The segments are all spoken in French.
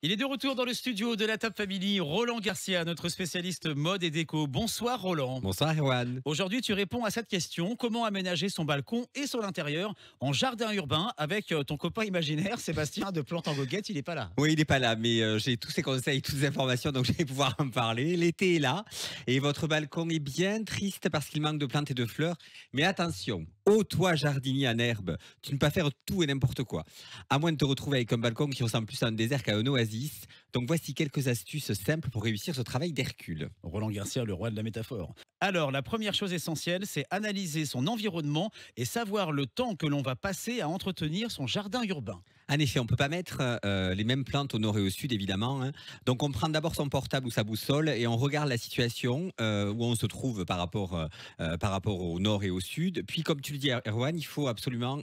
Il est de retour dans le studio de la Table Family, Roland Garcia, notre spécialiste mode et déco. Bonsoir Roland. Bonsoir Erwan. Aujourd'hui, tu réponds à cette question. Comment aménager son balcon et son intérieur en jardin urbain avec ton copain imaginaire, Sébastien de Plantes en Goguette. Il n'est pas là. Oui, il n'est pas là, mais j'ai tous ses conseils, toutes les informations, donc je vais pouvoir en parler. L'été est là et votre balcon est bien triste parce qu'il manque de plantes et de fleurs. Mais attention, ô toi jardinier en herbe, tu ne peux pas faire tout et n'importe quoi. À moins de te retrouver avec un balcon qui ressemble plus à un désert qu'à un oasis. Donc voici quelques astuces simples pour réussir ce travail d'Hercule. Roland Garcia, le roi de la métaphore. Alors, la première chose essentielle, c'est analyser son environnement et savoir le temps que l'on va passer à entretenir son jardin urbain. En effet, on ne peut pas mettre les mêmes plantes au nord et au sud, évidemment, hein. Donc, on prend d'abord son portable ou sa boussole et on regarde la situation où on se trouve par rapport au nord et au sud. Puis, comme tu le dis, Erwan, il faut absolument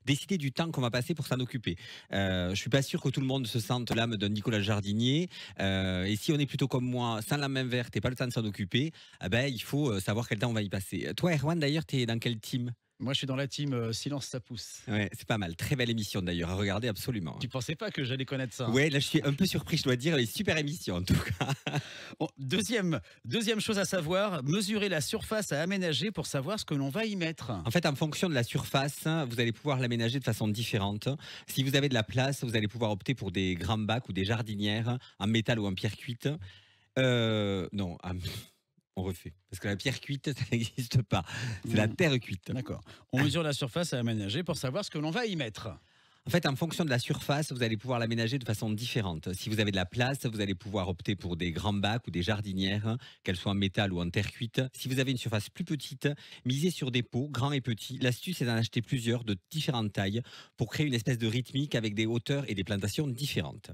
décider du temps qu'on va passer pour s'en occuper. Je suis pas sûr que tout le monde se sente l'âme d'un Nicolas Jardinier. Et si on est plutôt comme moi, sans la main verte et pas le temps de s'en occuper, il faut savoir quel temps on va y passer. Toi, Erwan, d'ailleurs, tu es dans quel team? Moi, je suis dans la team Silence, ça pousse. Ouais, c'est pas mal. Très belle émission d'ailleurs, à regarder absolument. Tu pensais pas que j'allais connaître ça, hein? Ouais, là je suis un peu surpris, je dois dire, les super émissions en tout cas. Bon, deuxième chose à savoir, mesurer la surface à aménager pour savoir ce que l'on va y mettre. En fait, en fonction de la surface, vous allez pouvoir l'aménager de façon différente. Si vous avez de la place, vous allez pouvoir opter pour des grands bacs ou des jardinières en métal ou en pierre cuite. Non, on refait. Parce que la pierre cuite, ça n'existe pas. C'est la terre cuite. D'accord. On mesure la surface à aménager pour savoir ce que l'on va y mettre. En fait, en fonction de la surface, vous allez pouvoir l'aménager de façon différente. Si vous avez de la place, vous allez pouvoir opter pour des grands bacs ou des jardinières, qu'elles soient en métal ou en terre cuite. Si vous avez une surface plus petite, misez sur des pots, grands et petits. L'astuce est d'en acheter plusieurs de différentes tailles pour créer une espèce de rythmique avec des hauteurs et des plantations différentes.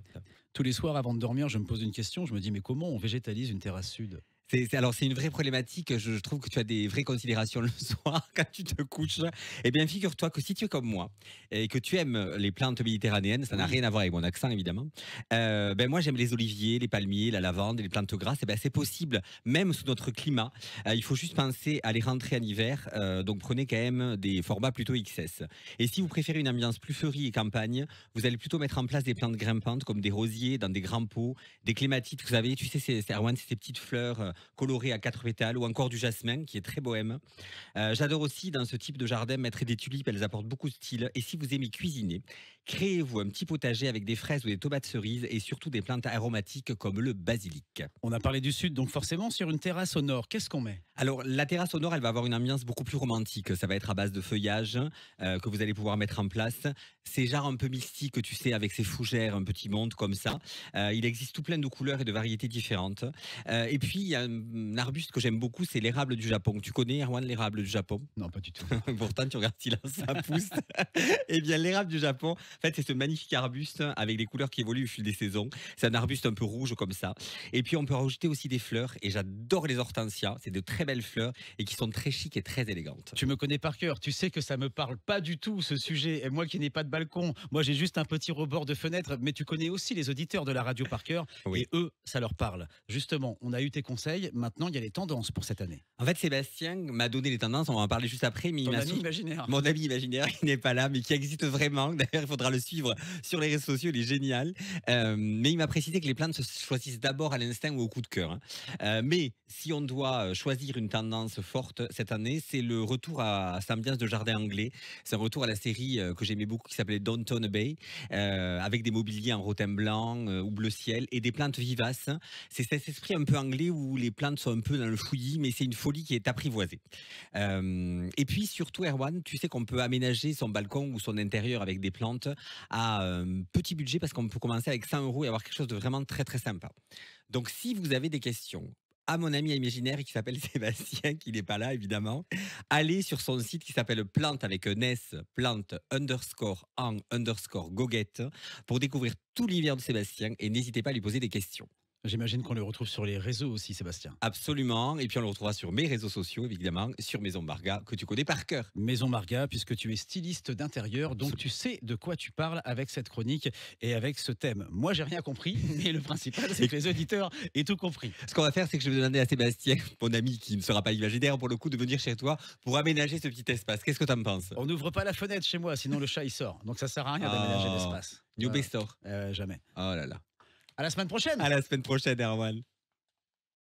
Tous les soirs, avant de dormir, je me pose une question. Je me dis, mais comment on végétalise une terrasse sud? C'est une vraie problématique. Je trouve que tu as des vraies considérations le soir quand tu te couches. Eh bien, figure-toi que si tu es comme moi et que tu aimes les plantes méditerranéennes, ça n'a rien à voir avec mon accent évidemment. Moi, j'aime les oliviers, les palmiers, la lavande, les plantes grasses. C'est possible, même sous notre climat. Il faut juste penser à les rentrer en hiver. Donc, prenez quand même des formats plutôt XS. Et si vous préférez une ambiance plus fleurie et campagne, vous allez plutôt mettre en place des plantes grimpantes comme des rosiers dans des grands pots, des clématites. Vous savez, tu sais, c'est Erwan, c'est ces petites fleurs coloré à 4 pétales, ou encore du jasmin qui est très bohème. J'adore aussi dans ce type de jardin mettre des tulipes, elles apportent beaucoup de style. Et si vous aimez cuisiner, créez-vous un petit potager avec des fraises ou des tomates cerises et surtout des plantes aromatiques comme le basilic. On a parlé du sud, donc forcément sur une terrasse au nord, qu'est-ce qu'on met? Alors la terrasse au nord, elle va avoir une ambiance beaucoup plus romantique. Ça va être à base de feuillage que vous allez pouvoir mettre en place. C'est genre un peu mystique, tu sais, avec ses fougères, un petit monde comme ça. Il existe tout plein de couleurs et de variétés différentes. Et puis il y a un arbuste que j'aime beaucoup, c'est l'érable du Japon. Tu connais, Erwan, l'érable du Japon? Non, pas du tout. Pourtant, tu regardes Silence, ça pousse. Eh bien, l'érable du Japon, en fait, c'est ce magnifique arbuste avec les couleurs qui évoluent au fil des saisons. C'est un arbuste un peu rouge comme ça. Et puis, on peut rajouter aussi des fleurs. Et j'adore les hortensias. C'est de très belles fleurs et qui sont très chic et très élégantes. Tu me connais par cœur, tu sais que ça me parle pas du tout ce sujet. Et moi qui n'ai pas de balcon, moi j'ai juste un petit rebord de fenêtre. Mais tu connais aussi les auditeurs de la radio par cœur. Oui. Et eux, ça leur parle. Justement, on a eu tes conseils. Maintenant, il y a les tendances pour cette année. En fait, Sébastien m'a donné les tendances. On va en parler juste après. Mais Ton il m'a ami imaginaire. Mon ami imaginaire qui n'est pas là, mais qui existe vraiment. D'ailleurs, il faudra le suivre sur les réseaux sociaux. Il est génial. Mais il m'a précisé que les plantes se choisissent d'abord à l'instinct ou au coup de cœur, hein. Mais si on doit choisir une tendance forte cette année, c'est le retour à cette ambiance de jardin anglais. C'est un retour à la série que j'aimais beaucoup qui s'appelait Downton Abbey, avec des mobiliers en rotin blanc ou bleu ciel et des plantes vivaces. C'est cet esprit un peu anglais où les plantes sont un peu dans le fouillis, mais c'est une folie qui est apprivoisée. Et puis surtout, Erwan, tu sais qu'on peut aménager son balcon ou son intérieur avec des plantes à un petit budget parce qu'on peut commencer avec 100 € et avoir quelque chose de vraiment très très sympa. Donc si vous avez des questions, à mon ami imaginaire qui s'appelle Sébastien, qui n'est pas là évidemment, allez sur son site qui s'appelle plante avec un S, plante underscore en underscore goguette pour découvrir tout l'univers de Sébastien et n'hésitez pas à lui poser des questions. J'imagine qu'on le retrouve sur les réseaux aussi, Sébastien. Absolument, et puis on le retrouvera sur mes réseaux sociaux évidemment, sur Maison Marga que tu connais par cœur. Maison Marga, puisque tu es styliste d'intérieur, donc tu sais de quoi tu parles avec cette chronique et avec ce thème. Moi, j'ai rien compris, mais le principal, c'est que les auditeurs aient tout compris. Ce qu'on va faire, c'est que je vais demander à Sébastien, mon ami qui ne sera pas imaginaire pour le coup, de venir chez toi pour aménager ce petit espace. Qu'est-ce que tu en penses? On n'ouvre pas la fenêtre chez moi, sinon le chat il sort. Donc ça sert à rien d'aménager l'espace. New Best Store. Jamais. Oh là là. À la semaine prochaine. À la semaine prochaine, Erwan.